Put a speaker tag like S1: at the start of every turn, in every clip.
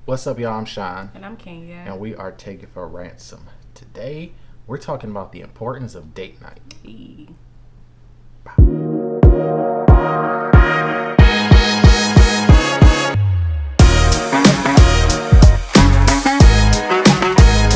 S1: What's up, y'all? I'm Sean.
S2: And I'm Kenya.
S1: And we are taking for ransom. Today, we're talking about the importance of date night.
S2: E.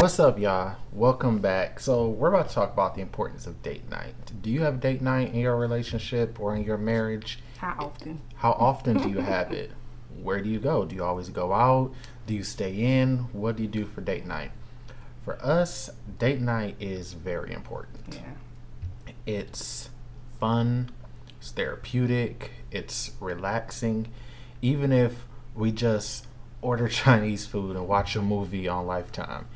S1: What's up, y'all? Welcome back. So, we're about to talk about the importance of date night. Do you have date night in your relationship or in your marriage?
S2: How often?
S1: How often do you have it? Where do you go? Do you always go out? Do you stay in? What do you do for date night? For us, date night is very important.
S2: Yeah.
S1: It's fun, it's therapeutic, it's relaxing. Even if we just order Chinese food and watch a movie on Lifetime,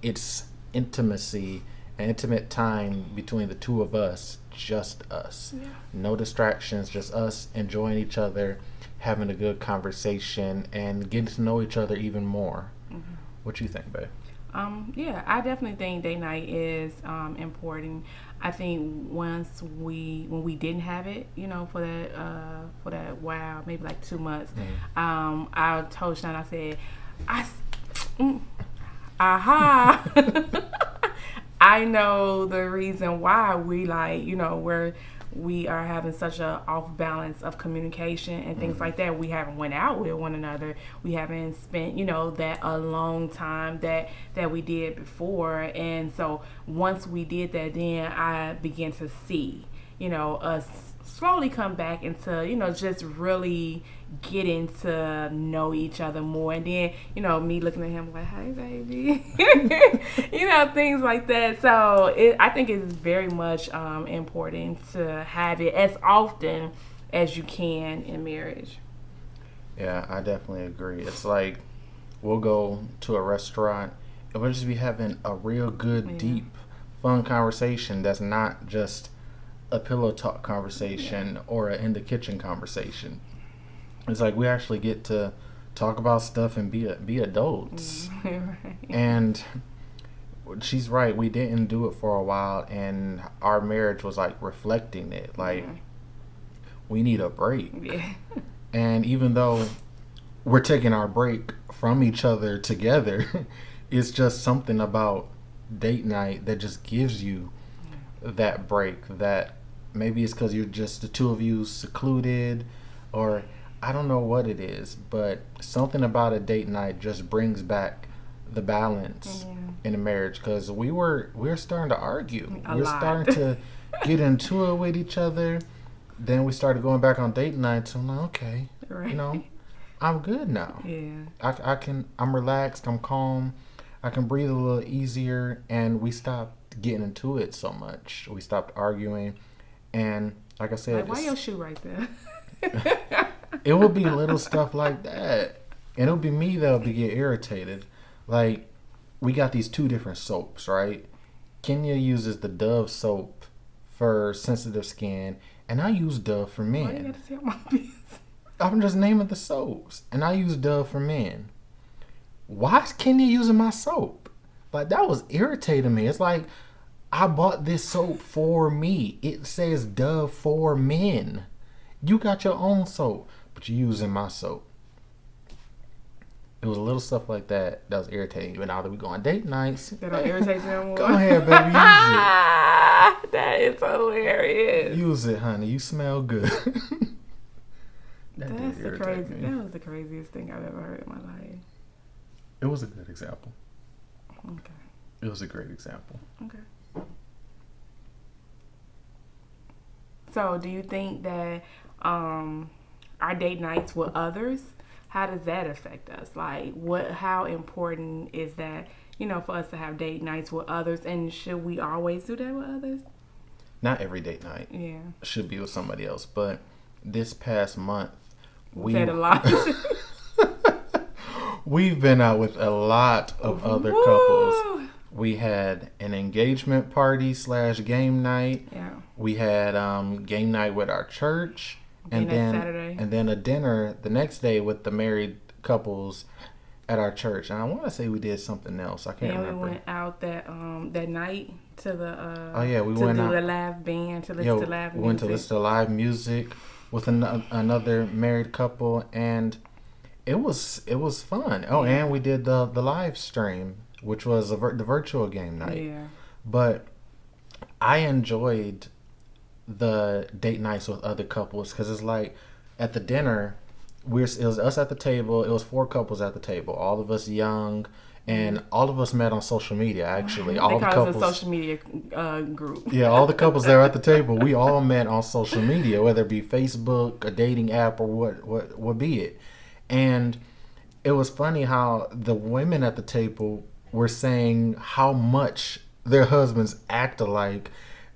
S1: it's intimacy, an intimate time between the two of us, just us.
S2: Yeah.
S1: No distractions, just us enjoying each other, having a good conversation, and getting to know each other even more. Mm-hmm. What you think, babe?
S2: Yeah, I definitely think date night is important. I think when we didn't have it, for that while, maybe like 2 months, I told Sean, I said, aha. I know the reason why we are having such a off balance of communication and things like that. We haven't went out with one another. We haven't spent, that a long time that we did before. And so once we did that, then I began to see, us slowly come back into, just really getting to know each other more. And then, me looking at him like, hey, baby, things like that. So I think it's very much important to have it as often as you can in marriage.
S1: Yeah, I definitely agree. It's like we'll go to a restaurant and we'll just be having a real good, deep, fun conversation that's not just a pillow talk conversation or an in the kitchen conversation. It's like we actually get to talk about stuff and be adults.
S2: Right.
S1: And she's right. We didn't do it for a while, and our marriage was like reflecting it. Like we need a break.
S2: Yeah.
S1: And even though we're taking our break from each other together, it's just something about date night that just gives you that break. That maybe it's because you're just the two of you secluded, or I don't know what it is, but something about a date night just brings back the balance in a marriage. Because we were starting to argue. We were starting to get into it with each other. Then we started going back on date nights. I'm like, okay,
S2: right.
S1: I'm good now.
S2: Yeah.
S1: I'm relaxed. I'm calm. I can breathe a little easier. And we stopped getting into it so much. We stopped arguing. And like I said,
S2: why your shoe right there?
S1: It would be little stuff like that. And it'll be me that'll get irritated. Like, we got these two different soaps, right? Kenya uses the Dove soap for sensitive skin, and I use Dove for men.
S2: Why you gotta tell my business?
S1: I'm just naming the soaps, and I use Dove for men. Why is Kenya using my soap? Like, that was irritating me. It's like, I bought this soap for me. It says Dove for men. You got your own soap, but you're using my soap. It was a little stuff like that was irritating you. And now that we go on date nights,
S2: that don't irritate you anymore.
S1: Go ahead, baby, use it.
S2: That is hilarious.
S1: Use it, honey. You smell good.
S2: That was the craziest thing I've ever heard in my life.
S1: It was a good example.
S2: Okay.
S1: It was a great example.
S2: Okay. So, do you think that our date nights with others, how does that affect us? Like, how important is that, for us to have date nights with others? And should we always do that with others?
S1: Not every date night.
S2: Yeah.
S1: Should be with somebody else. But this past month,
S2: we've had a lot.
S1: We've been out with a lot of other couples. We had an engagement party / game night.
S2: Yeah.
S1: We had game night with our church, and then a dinner the next day with the married couples at our church. And I want to say we did something else. I can't remember.
S2: We went out that night to the
S1: we went out
S2: to the live band to listen to live music.
S1: We went to listen to live music with another married couple, and it was fun. Oh,
S2: Yeah.
S1: and we did the live stream, which was the virtual game night.
S2: Yeah.
S1: But I enjoyed the date nights with other couples because it's like at the dinner, it was us at the table. It was four couples at the table, all of us young, and all of us met on social media. Actually,
S2: They
S1: all the
S2: call us
S1: couples.
S2: a social media group.
S1: Yeah, all the couples that were at the table, we all met on social media, whether it be Facebook, a dating app, or what be it. And it was funny how the women at the table were saying how much their husbands act alike,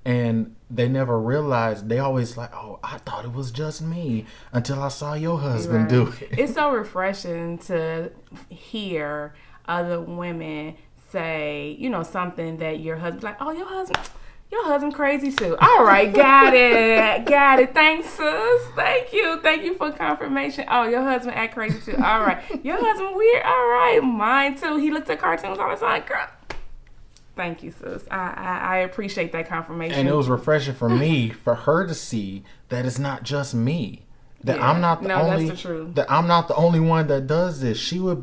S1: and they never realized. They always like, oh, I thought it was just me until I saw your husband do
S2: Right.
S1: it.
S2: It's so refreshing to hear other women say, something that your husband like, oh, your husband crazy too. All right, got it. Thanks, sis. Thank you for confirmation. Oh, your husband act crazy too. All right, your husband weird. All right, mine too. He looked at cartoons all the time, girl. Thank you, sis. I appreciate that confirmation.
S1: And it was refreshing for me, for her to see that it's not just me. That
S2: Yeah.
S1: I'm not the
S2: No,
S1: only
S2: that's the truth.
S1: that I'm not the only one that does this. She would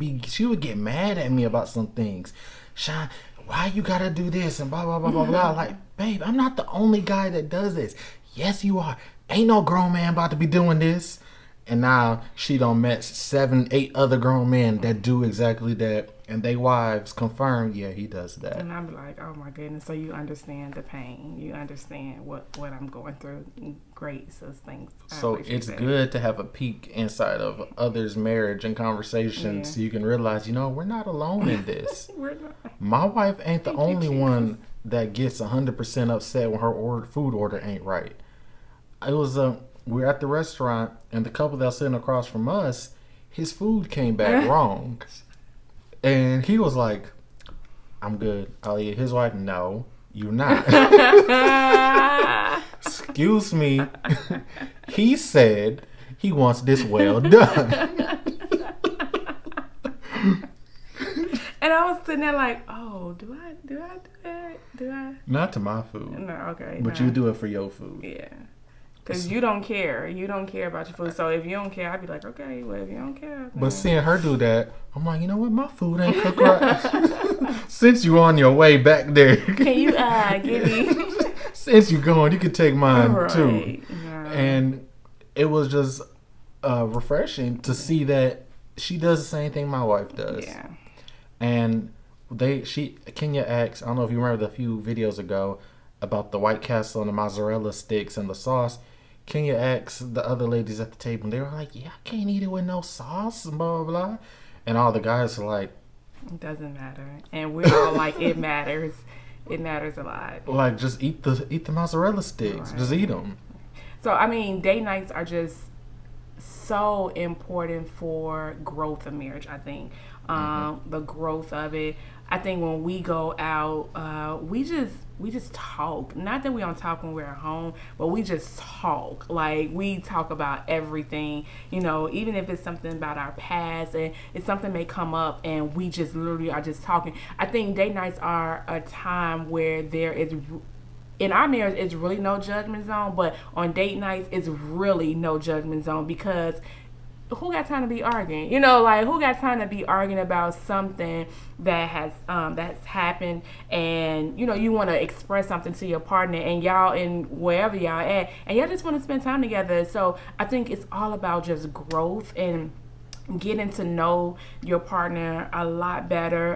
S1: get mad at me about some things. Sean, why you gotta do this and blah blah blah blah blah. Like, babe, I'm not the only guy that does this. Yes, you are. Ain't no grown man about to be doing this. And now she done met 7, 8 other grown men that do exactly that, and they wives confirm, yeah, he does that.
S2: And I'm like, oh my goodness. So you understand the pain. You understand what I'm going through. Great, sis. Thanks.
S1: So it's good to have a peek inside of others' marriage and conversations,
S2: Yeah.
S1: so you can realize, we're not alone in this.
S2: We're not.
S1: My wife ain't the
S2: Thank you,
S1: only
S2: Jesus.
S1: one that gets 100% upset when her food order ain't right. It was we were at the restaurant, and the couple that was sitting across from us, his food came back wrong, and he was like, "I'm good. I'll eat." His wife, "No, you're not." Excuse me. He said he wants this well done.
S2: And I was sitting there like, oh, do I do that? Do I?
S1: Not to my food,
S2: No, okay.
S1: but
S2: no.
S1: you do it for your food.
S2: Yeah. Because you don't care. You don't care about your food. So if you don't care, I'd be like, okay, well, if you don't care.
S1: But seeing her do that, I'm like, you know what? My food ain't cooked right. Since you on your way back there,
S2: Can you give me?
S1: since you're going, you can take mine too.
S2: Right. No.
S1: And it was just refreshing to see that she does the same thing my wife does.
S2: Yeah.
S1: And Kenya asked, I don't know if you remember the few videos ago about the White Castle and the mozzarella sticks and the sauce. Kenya asked the other ladies at the table, and they were like, yeah, I can't eat it with no sauce and blah, blah, blah. And all the guys are like,
S2: It doesn't matter. And we're all like, it matters. It matters a lot.
S1: just eat the mozzarella sticks.
S2: Right.
S1: Just eat them.
S2: So, I mean, date nights are just so important for growth of marriage, I think. The growth of it. I think when we go out, we just talk. Not that we don't talk when we're at home, but we just talk. Like, we talk about everything, even if it's something about our past, and if something may come up and we just literally are just talking. I think date nights are a time where there is, in our marriage, it's really no judgment zone, but on date nights, it's really no judgment zone, because who got time to be arguing? Who got time to be arguing about something that has that's happened, and you want to express something to your partner, and y'all in wherever y'all at, and y'all just want to spend time together. So I think it's all about just growth and getting to know your partner a lot better,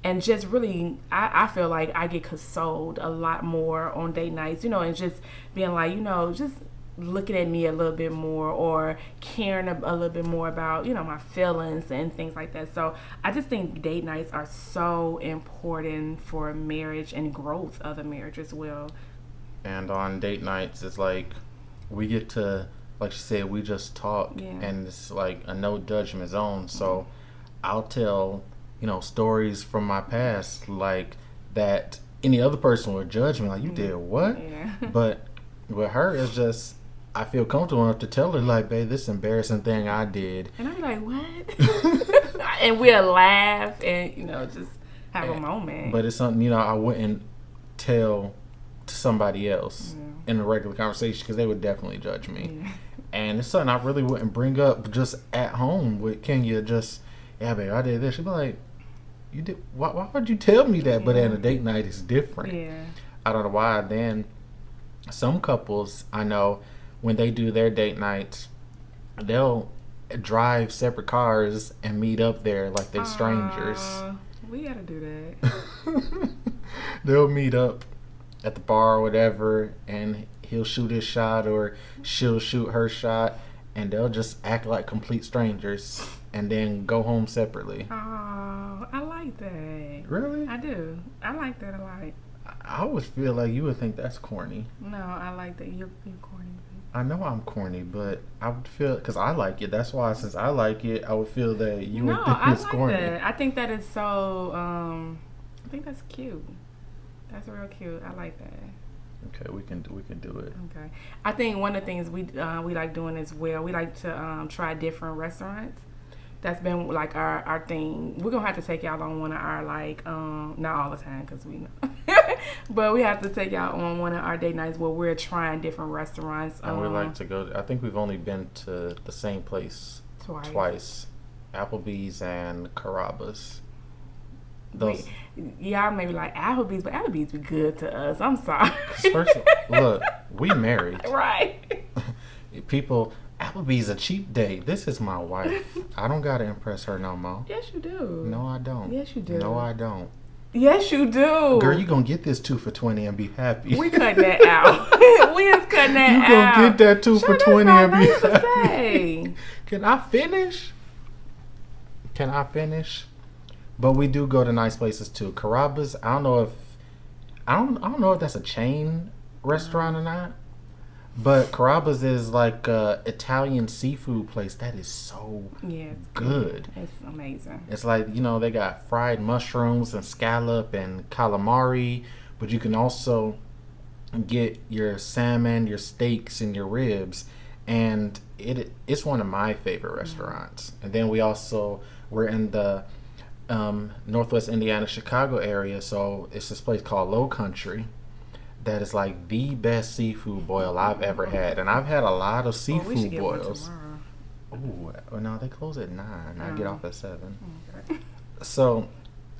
S2: and just really, I feel like I get consoled a lot more on date nights, and just being like, just looking at me a little bit more, or caring a little bit more about my feelings and things like that. So I just think date nights are so important for marriage and growth of the marriage as well.
S1: And on date nights, it's like we get to, like you said, we just talk,
S2: Yeah.
S1: and it's like a no judgment zone. So I'll tell, stories from my past, like that any other person would judge me, like, you did what?
S2: Yeah.
S1: But with her, it's just, I feel comfortable enough to tell her, like, babe, this embarrassing thing I did.
S2: And I'll be like, what? And we'll laugh and, just have a moment.
S1: But it's something, I wouldn't tell to somebody else in a regular conversation, because they would definitely judge me.
S2: Yeah.
S1: And it's something I really wouldn't bring up just at home with Kenya. Just, yeah, babe, I did this. She'd be like, you did? Why would you tell me that? But then a date night is different.
S2: Yeah.
S1: I don't know why. Then some couples I know, when they do their date nights, they'll drive separate cars and meet up there like they're strangers.
S2: We gotta do that.
S1: They'll meet up at the bar or whatever, and he'll shoot his shot or she'll shoot her shot, and they'll just act like complete strangers and then go home separately.
S2: Oh, I like that.
S1: Really?
S2: I do. I like that a lot.
S1: I always feel like you would think that's corny.
S2: No, I like that. You're corny.
S1: I know I'm corny, but I would feel, because I like it. That's why, since I like it, I would feel that you would think it's corny.
S2: That. I think that is so. I think that's cute. That's real cute. I like that.
S1: Okay, we can do it.
S2: Okay, I think one of the things we like doing as well. We like to try different restaurants. That's been like our thing. We're gonna have to take y'all on one of our like not all the time because we know, but we have to take y'all on one of our date nights where we're trying different restaurants.
S1: And we like to go. I think we've only been to the same place twice, Applebee's and Carrabba's. Those.
S2: Y'all maybe like Applebee's, but Applebee's be good to us. I'm sorry.
S1: First, look, we married.
S2: Right.
S1: People. Applebee's a cheap date. This is my wife. I don't gotta impress her no more.
S2: Yes, you do.
S1: No, I don't.
S2: Yes, you do.
S1: No, I don't.
S2: Yes, you do.
S1: Girl, you gonna get this 2 for $20 and be happy.
S2: We cutting that out. We is cutting that out.
S1: You gonna get that 2 for $20 and be happy.
S2: Say.
S1: Can I finish? But we do go to nice places too. Carrabba's. I don't know if that's a chain restaurant or not. But Carrabba's is like a Italian seafood place that is so good.
S2: It's amazing.
S1: It's like, they got fried mushrooms and scallop and calamari, but you can also get your salmon, your steaks, and your ribs. And it's one of my favorite restaurants. And then we're in the Northwest Indiana, Chicago area, so it's this place called Low Country. That is like the best seafood boil I've ever had. And I've had a lot of seafood boils. Oh, no, they close at 9. I get off at 7.
S2: Okay.
S1: So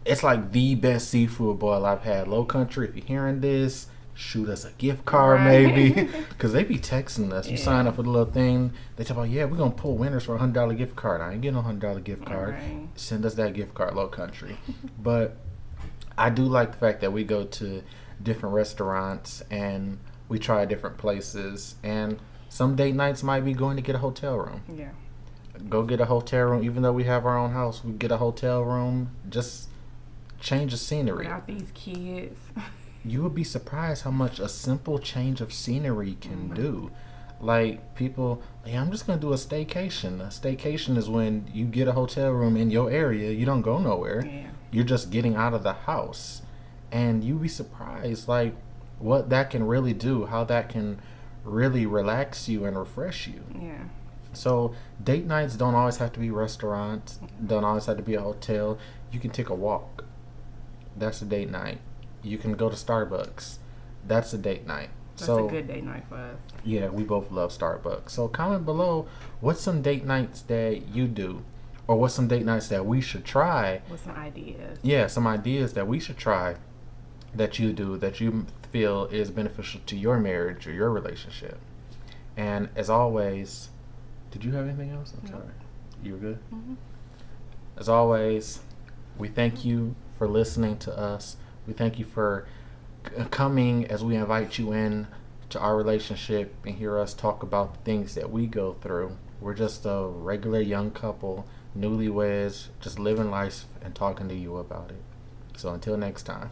S1: it's like the best seafood boil I've had. Low Country, if you're hearing this, shoot us a gift card maybe. Because they be texting us. You sign up for the little thing. They tell you, we're going to pull winners for a $100 gift card. I ain't getting no $100 gift card.
S2: Right.
S1: Send us that gift card, Low Country. But I do like the fact that we go to different restaurants and we try different places, and some date nights might be going to get a hotel room. Go get a hotel room. Even though we have our own house, we get a hotel room, just change the scenery.
S2: Without these kids.
S1: You would be surprised how much a simple change of scenery can do. Like, people, I'm just gonna do a staycation. A staycation is when you get a hotel room in your area. You don't go nowhere. You're just getting out of the house. And you'd be surprised, like, what that can really do, how that can really relax you and refresh you. So date nights don't always have to be restaurants, don't always have to be a hotel. You can take a walk. That's a date night. You can go to Starbucks. That's a date night.
S2: That's a good date night for us.
S1: Yeah, we both love Starbucks. So comment below, what's some date nights that you do? Or what's some date nights that we should try?
S2: What's some ideas?
S1: Yeah, some ideas that we should try that you do, that you feel is beneficial to your marriage or your relationship. And as always, did you have anything else? I'm sorry. You were good? Mm-hmm. As always, we thank you for listening to us. We thank you for coming as we invite you in to our relationship and hear us talk about the things that we go through. We're just a regular young couple, newlyweds, just living life and talking to you about it. So until next time.